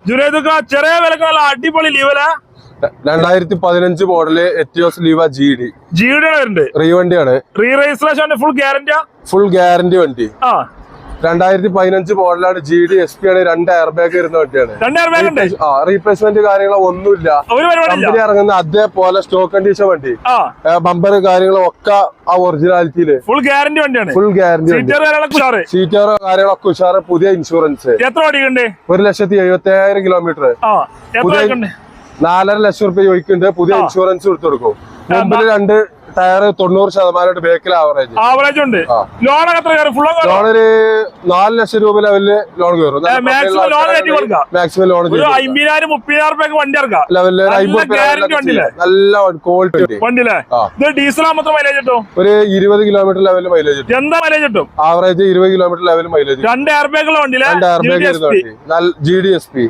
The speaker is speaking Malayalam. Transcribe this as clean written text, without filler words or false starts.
ജുനൈദ് ചെറിയ വിലക്ക് നല്ല അടിപൊളി ലീവല 2015 മോഡല് എറ്റിയോസ് ലീവ ജിഡി വരുന്നുണ്ട്. റീ വണ്ടിയാണ്. റീ രജിസ്ട്രേഷൻ ഫുൾ ഗ്യാരണ്ടിയാ? ഫുൾ ഗ്യാരണ്ടി വണ്ടി. 2015 മോഡലാണ്. GD SP ആണ്. 2 എയർ ബാഗ് വരുന്ന വണ്ടിയാണ്. റീപ്ലേസ്മെന്റ് കാര്യങ്ങളോ ഒന്നുമില്ല. കമ്പനി ഇറങ്ങുന്ന അതേപോലെ സ്റ്റോക്ക് കണ്ടീഷൻ വണ്ടി. ബമ്പർ കാര്യങ്ങളും ഒക്കെ ആ ഒറിജിനാലിറ്റിയില് ഫുൾ ഗ്യാരണ്ടി വണ്ടിയാണ്. Full guarantee. സീറ്റർ കാര്യങ്ങളൊക്കെ ഉഷാറ്. പുതിയ ഇൻഷുറൻസ്. എത്ര ഓടിക്കണ്ടേ? 1,70,000 കിലോമീറ്റർ. 4.5 ലക്ഷം റുപ്യ ചോദിക്കുന്നുണ്ട്. പുതിയ ഇൻഷുറൻസ് എടുത്തു കൊടുക്കും. മുമ്പില് 2 ടയർ 90% ബേക്കിൽ ആവറേജ് ഉണ്ട്. ലോൺ ഒരു 4 ലക്ഷം രൂപ ലെവലില് ലോൺ കയറും. മാക്സിമം ലോൺ 50,000-30,000 വണ്ടി ഇറക്കാം. നല്ല ക്വാളിറ്റി വണ്ടിയിലെ ഡീസൽ മാത്രം മൈലേജ് കിട്ടും. ഒരു 20 കിലോമീറ്റർ ലെവലിൽ മൈലേജ് കിട്ടും. എന്താ മൈലേജ് കിട്ടും? ആവറേജ് 20 കിലോമീറ്റർ ലെവലിൽ മൈലേജ്. 2 എയർ ബാഗുള്ള വണ്ടിയിലെ GD SP.